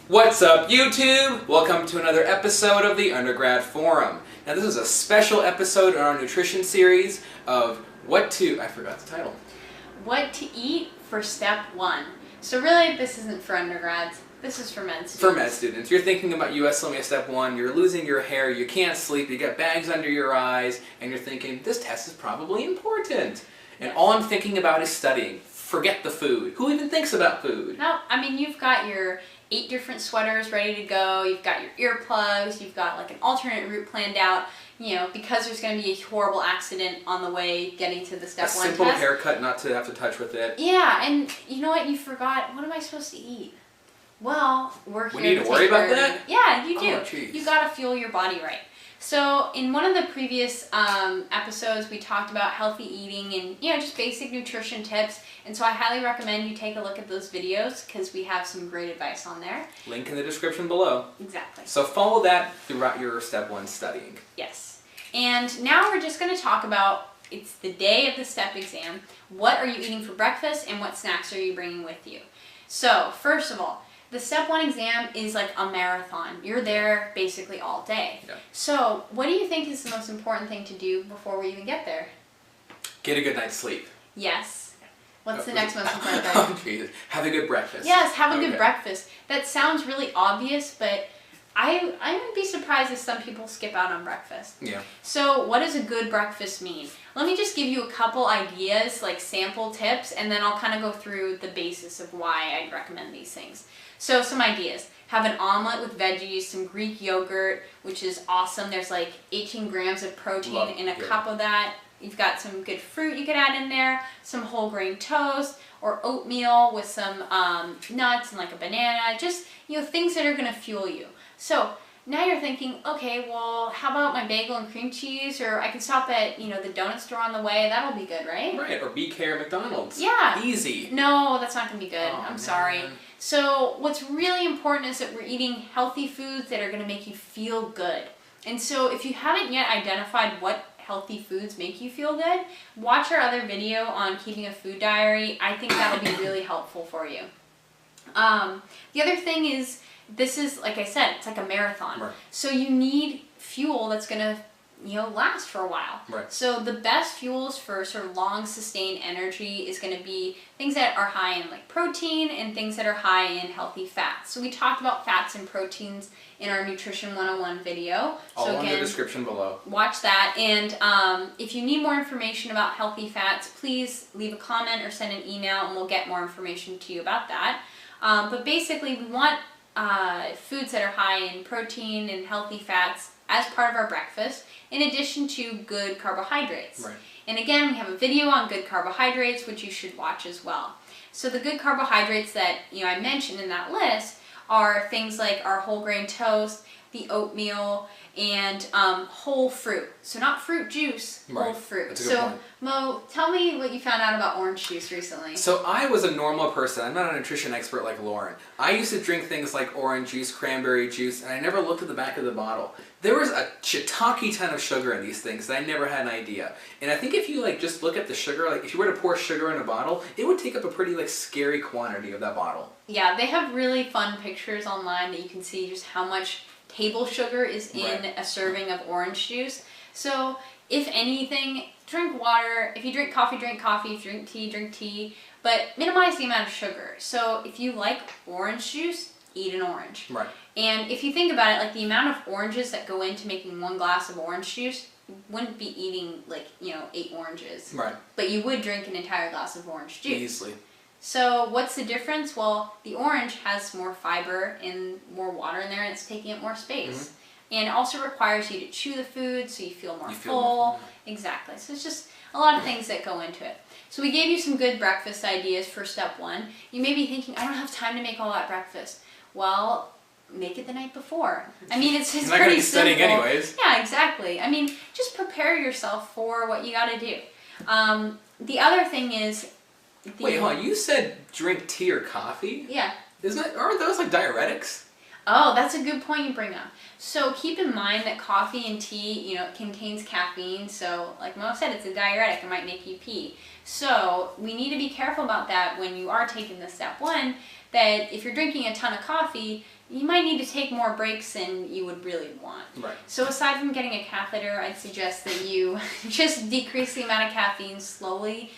What's up, YouTube? Welcome to another episode of the Undergrad Forum. Now this is a special episode in our nutrition series of I forgot the title. What to eat for step 1. So really this isn't for undergrads, this is for med students. For med students. You're thinking about USMLE step 1, you're losing your hair, you can't sleep, you got bags under your eyes, and you're thinking, this test is probably important. And all I'm thinking about is studying. Forget the food. Who even thinks about food? No, I mean you've got your 8 different sweaters ready to go, you've got your earplugs, you've got like an alternate route planned out, you know, because there's going to be a horrible accident on the way getting to the step 1 test. A simple haircut, not to have to touch with it. Yeah, and you know what, you forgot, what am I supposed to eat? Well, we're here We need to worry about that? Yeah, you do. Oh, you got to fuel your body right. So in one of the previous episodes, we talked about healthy eating and, you know, just basic nutrition tips. And so I highly recommend you take a look at those videos because we have some great advice on there. Link in the description below. Exactly. So follow that throughout your step 1 studying. Yes. And now we're just going to talk about, it's the day of the step exam. What are you eating for breakfast and what snacks are you bringing with you? So first of all, the step 1 exam is like a marathon. You're there basically all day. Yeah. So what do you think is the most important thing to do before we even get there? Get a good night's sleep. Yes. What's the next most important thing? Oh, Jesus. Have a good breakfast. Yes, have a good breakfast. That sounds really obvious, but I wouldn't be surprised if some people skip out on breakfast. Yeah. So what does a good breakfast mean? Let me just give you a couple ideas, like sample tips, and then I'll kind of go through the basis of why I'd recommend these things. So some ideas. Have an omelet with veggies, some Greek yogurt, which is awesome. There's like 18 grams of protein in a cup of that. You've got some good fruit you could add in there, some whole grain toast, or oatmeal with some nuts and like a banana. Just, you know, things that are going to fuel you. So now you're thinking, okay, well, how about my bagel and cream cheese? Or I can stop at, you know, the donut store on the way. That'll be good, right? Right, or BK or McDonald's. Yeah. Easy. No, that's not going to be good. Oh, I'm man. sorry. So what's really important is that we're eating healthy foods that are going to make you feel good. And so if you haven't yet identified what healthy foods make you feel good, watch our other video on keeping a food diary. I think that'll be really helpful for you. The other thing is, this is, like I said, it's like a marathon. Right. So you need fuel that's going to, you know, last for a while. Right. So the best fuels for sort of long sustained energy is going to be things that are high in like protein and things that are high in healthy fats. So we talked about fats and proteins in our Nutrition 101 video. All so in again, the description below. Watch that. And if you need more information about healthy fats, please leave a comment or send an email and we'll get more information to you about that. But basically we want foods that are high in protein and healthy fats as part of our breakfast, in addition to good carbohydrates. Right. And again, we have a video on good carbohydrates, which you should watch as well. So the good carbohydrates that, you know, I mentioned in that list are things like our whole grain toast, the oatmeal, and whole fruit. So not fruit juice, whole fruit. That's a good point. Mo, tell me what you found out about orange juice recently. So I was a normal person. I'm not a nutrition expert like Lauren. I used to drink things like orange juice, cranberry juice, and I never looked at the back of the bottle. There was a shiitake ton of sugar in these things that I never had an idea. And I think if you like just look at the sugar, like if you were to pour sugar in a bottle, it would take up a pretty like scary quantity of that bottle. Yeah, they have really fun pictures online that you can see just how much table sugar is in a serving of orange juice. So if anything, drink water. If you drink coffee, drink coffee. If you drink tea, but minimize the amount of sugar. So if you like orange juice, eat an orange. Right. And if you think about it, like the amount of oranges that go into making 1 glass of orange juice, you wouldn't be eating like, you know, 8 oranges. Right. But you would drink an entire glass of orange juice. Easily. So what's the difference? Well, the orange has more fiber and more water in there, and it's taking up more space. And it also requires you to chew the food so you feel more full. Exactly. So it's just a lot of things that go into it. So we gave you some good breakfast ideas for step 1. You may be thinking, I don't have time to make all that breakfast. Well, make it the night before. I mean, it's You're pretty not going to be simple. studying anyways. Yeah, exactly. I mean, just prepare yourself for what you got to do. The other thing is... Wait, hold on. You said drink tea or coffee? Yeah. Aren't those like diuretics? Oh, that's a good point you bring up. So keep in mind that coffee and tea, you know, it contains caffeine. So like Mo said, it's a diuretic. It might make you pee. So we need to be careful about that when you are taking the step 1 that if you're drinking a ton of coffee, you might need to take more breaks than you would really want. Right. So aside from getting a catheter, I'd suggest that you just decrease the amount of caffeine slowly,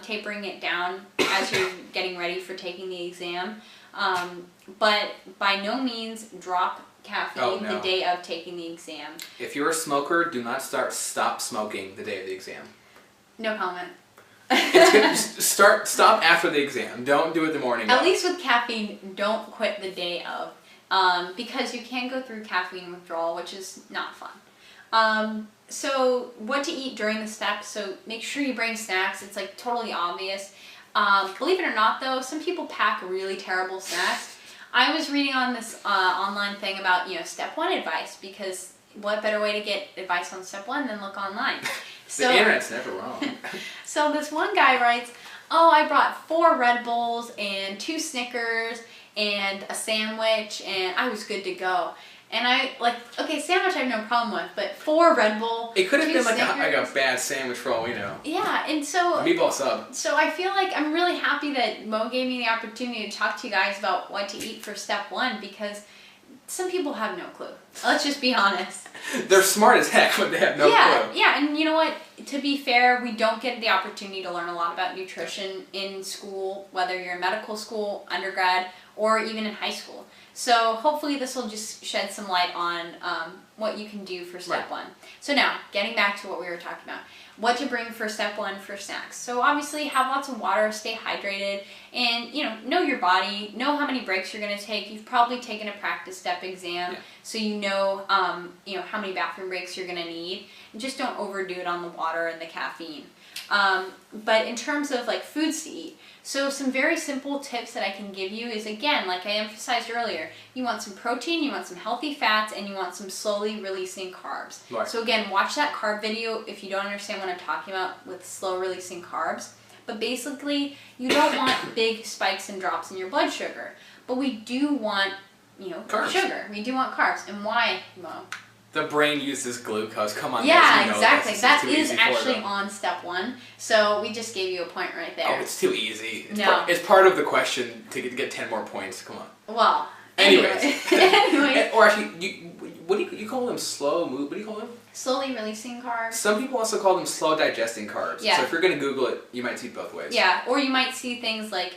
tapering it down as you're getting ready for taking the exam. But by no means drop caffeine the day of taking the exam. If you're a smoker, do not stop smoking the day of the exam. No comment. It's good. Stop after the exam. Don't do it the morning. At least with caffeine, don't quit the day of. Because you can go through caffeine withdrawal, which is not fun. So what to eat during the steps, so make sure you bring snacks. It's like totally obvious. Believe it or not though, some people pack really terrible snacks. I was reading on this online thing about, step 1 advice, because what better way to get advice on step 1 than look online? So, the internet's never wrong. So this one guy writes, oh, I brought 4 Red Bulls and 2 Snickers and a sandwich, and I was good to go. And okay, sandwich I have no problem with, but 4 Red Bull, it could have been like Snickers. a bad sandwich for all we know. Yeah, and so... A meatball sub. So I feel like I'm really happy that Mo gave me the opportunity to talk to you guys about what to eat for step 1, because some people have no clue. Let's just be honest. They're smart as heck, but they have no clue. Yeah, and you know what? To be fair, we don't get the opportunity to learn a lot about nutrition in school, whether you're in medical school, undergrad, or even in high school. So hopefully this will just shed some light on what you can do for step 1. So now, getting back to what we were talking about. What to bring for step 1 for snacks. So obviously have lots of water, stay hydrated, and know your body, know how many breaks you're going to take. You've probably taken a practice step exam, so you know how many bathroom breaks you're going to need. And just don't overdo it on the water and the caffeine. But in terms of foods to eat, so some very simple tips that I can give you is, again, like I emphasized earlier, you want some protein, you want some healthy fats, and you want some slowly releasing carbs. Right. So again, watch that carb video if you don't understand what I'm talking about with slow releasing carbs. But basically, you don't want big spikes and drops in your blood sugar. But we do want, carbs. Sugar. We do want carbs. And why, Mo? The brain uses glucose. Come on, yeah, guys, exactly. That is is actually on step 1. So we just gave you a point right there. Oh, it's too easy. It's part of the question to get 10 more points. Come on. Well, anyways. Anyways. Or actually, what do you call them? Slow move? What do you call them? Slowly releasing carbs. Some people also call them slow digesting carbs. Yeah. So if you're going to Google it, you might see it both ways. Yeah, or you might see things like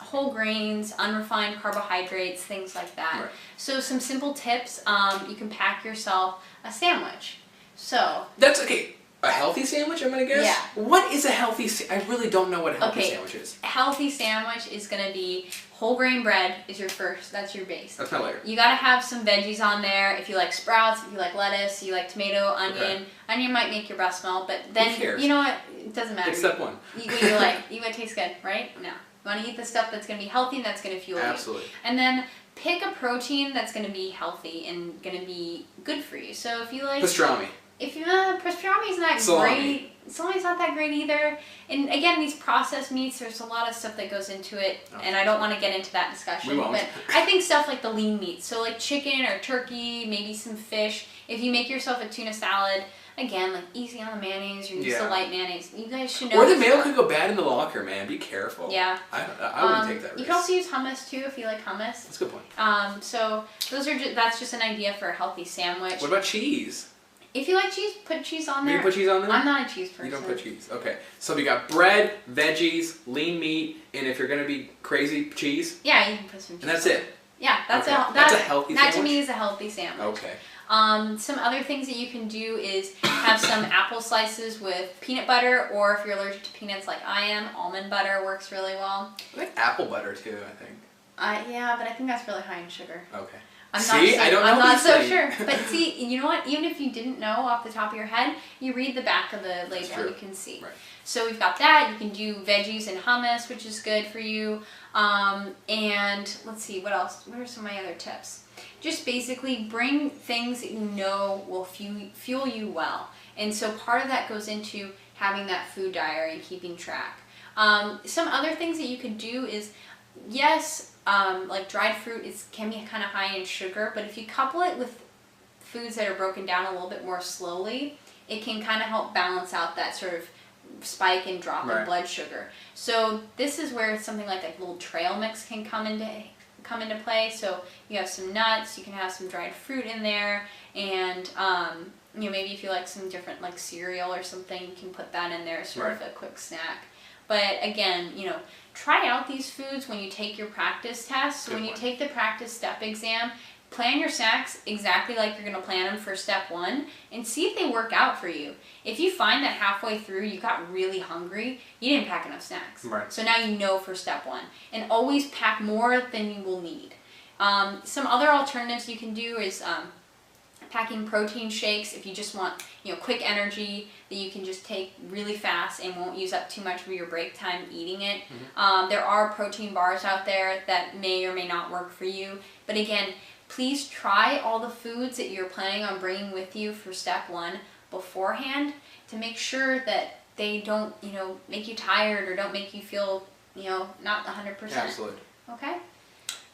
whole grains, unrefined carbohydrates, things like that. Right. So some simple tips, you can pack yourself a sandwich. So that's okay. A healthy sandwich, I'm gonna guess. Yeah. What is a healthy? I really don't know what a healthy sandwich is. A healthy sandwich is gonna be whole grain bread is your first. That's your base. That's my layer. You gotta have some veggies on there. If you like sprouts, if you like lettuce, you like tomato, onion. Okay. Onion might make your breath smell, but then Who cares? you know what? It doesn't matter. It's step 1. Eat what you like. Eat what tastes good, right? No. You want to eat the stuff that's going to be healthy and that's going to fuel you. Absolutely. And then pick a protein that's going to be healthy and going to be good for you. So if you like... Pastrami. If you pastrami is not great. Salami's not that great either. And again, these processed meats, there's a lot of stuff that goes into it, and I don't want to get into that discussion. We won't. But I think stuff like the lean meats, so like chicken or turkey, maybe some fish. If you make yourself a tuna salad, again, easy on the mayonnaise, or use the light mayonnaise. You guys should know. Or the mayo could go bad in the locker, man. Be careful. Yeah. I wouldn't take that risk. You can also use hummus too if you like hummus. That's a good point. So that's just an idea for a healthy sandwich. What about cheese? If you like cheese, put cheese on there. You put cheese on there? I'm not a cheese person. You don't put cheese. Okay. So we got bread, veggies, lean meat, and if you're gonna be crazy, cheese. Yeah, you can put some cheese. And that's it. Yeah, that's okay. That's a healthy sandwich. That to me is a healthy sandwich. Okay. Some other things that you can do is have some apple slices with peanut butter, or if you're allergic to peanuts like I am, almond butter works really well. I like apple butter too, I think. Yeah, but I think that's really high in sugar. Okay. I'm not so sure. But see, you know what? Even if you didn't know off the top of your head, you read the back of the label and you can see. Right. So we've got that. You can do veggies and hummus, which is good for you. And let's see, what else? What are some of my other tips? Just basically bring things that you know will fuel you well. And so part of that goes into having that food diary and keeping track. Some other things that you could do is, yes, like dried fruit can be kind of high in sugar, but if you couple it with foods that are broken down a little bit more slowly, it can kind of help balance out that sort of spike and drop Right. in blood sugar. So this is where something like a little trail mix can come into play. So you have some nuts, you can have some dried fruit in there, and maybe if you like some different like cereal or something, you can put that in there as sort of a quick snack. But again, try out these foods when you take your practice test. So when you take the practice step exam, plan your snacks exactly like you're going to plan them for step 1 and see if they work out for you. If you find that halfway through you got really hungry, you didn't pack enough snacks. Right. So now you know for step 1. And always pack more than you will need. Some other alternatives you can do is packing protein shakes if you just want quick energy that you can just take really fast and won't use up too much of your break time eating it. There are protein bars out there that may or may not work for you. But again, please try all the foods that you're planning on bringing with you for step 1 beforehand to make sure that they don't, make you tired or don't make you feel, not 100%. Absolutely. Okay?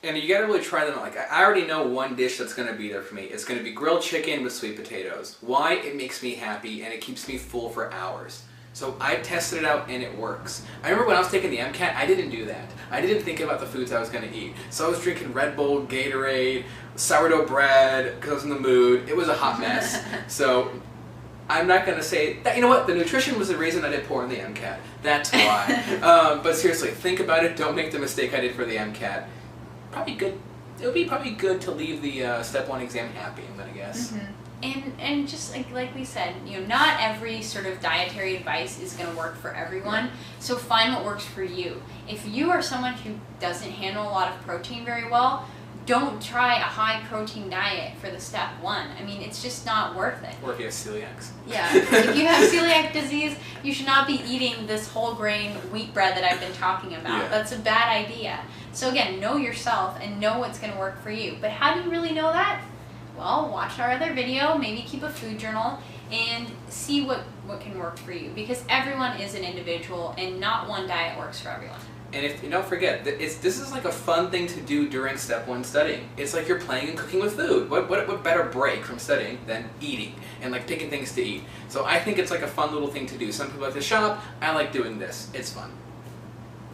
And you gotta really try them out. Like, I already know one dish that's gonna be there for me. It's gonna be grilled chicken with sweet potatoes. Why? It makes me happy and it keeps me full for hours. So I tested it out and it works. I remember when I was taking the MCAT, I didn't do that. I didn't think about the foods I was gonna eat. So I was drinking Red Bull, Gatorade, sourdough bread, because I was in the mood. It was a hot mess. So I'm not gonna say that. You know what? The nutrition was the reason I did poor in the MCAT. That's why. But seriously, think about it. Don't make the mistake I did for the MCAT. Probably good. It would be probably good to leave the step 1 exam happy, I'm gonna guess. And just like we said, not every sort of dietary advice is going to work for everyone. So find what works for you. If you are someone who doesn't handle a lot of protein very well, don't try a high protein diet for the step 1. I mean, it's just not worth it. Or if you have celiacs. Yeah, if you have celiac disease, you should not be eating this whole grain wheat bread that I've been talking about. Yeah. That's a bad idea. So again, know yourself and know what's going to work for you. But how do you really know that? Well, watch our other video, maybe keep a food journal, and see what can work for you. Because everyone is an individual, and not one diet works for everyone. And if don't forget, this is like a fun thing to do during step 1 studying. It's like you're playing and cooking with food. What better break from studying than eating and like picking things to eat? So I think it's like a fun little thing to do. Some people like to shop. I like doing this. It's fun.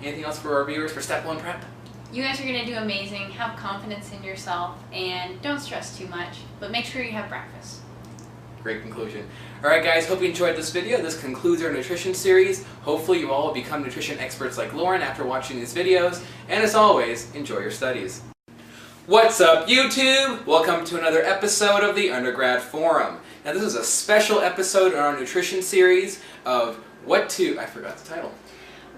Anything else for our viewers for step 1 prep? You guys are going to do amazing. Have confidence in yourself and don't stress too much, but make sure you have breakfast. Great conclusion. Alright guys, hope you enjoyed this video. This concludes our nutrition series. Hopefully you all will become nutrition experts like Lauren after watching these videos. And as always, enjoy your studies. What's up YouTube? Welcome to another episode of the Undergrad Forum. Now this is a special episode in our nutrition series of I forgot the title.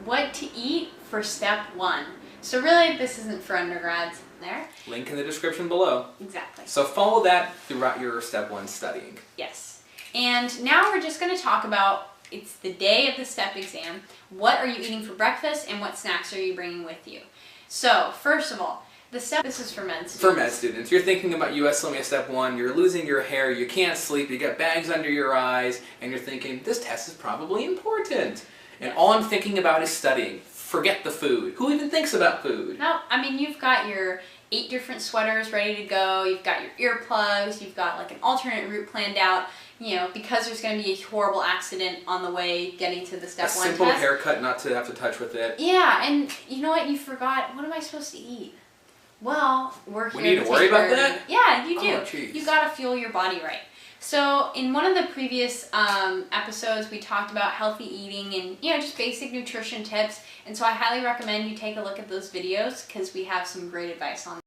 What to eat for step 1. So really, this isn't for undergrads. There. Link in the description below. Exactly. So follow that throughout your step 1 studying. Yes. And now we're just going to talk about, it's the day of the step exam. What are you eating for breakfast and what snacks are you bringing with you? So, first of all, this is for med students. For med students. You're thinking about USMLE step 1, you're losing your hair, you can't sleep, you got bags under your eyes, and you're thinking, this test is probably important. And all I'm thinking about is studying. Forget the food. Who even thinks about food? No, I mean, you've got your 8 different sweaters ready to go, you've got your earplugs, you've got like an alternate route planned out, because there's going to be a horrible accident on the way getting to the step 1 test. A simple haircut, not to have to touch with it. Yeah, and you know what, you forgot, what am I supposed to eat? Well, we're here We need to worry about that? Yeah, you do. Oh, geez. You got to fuel your body right. So in one of the previous episodes, we talked about healthy eating and just basic nutrition tips. And so I highly recommend you take a look at those videos because we have some great advice on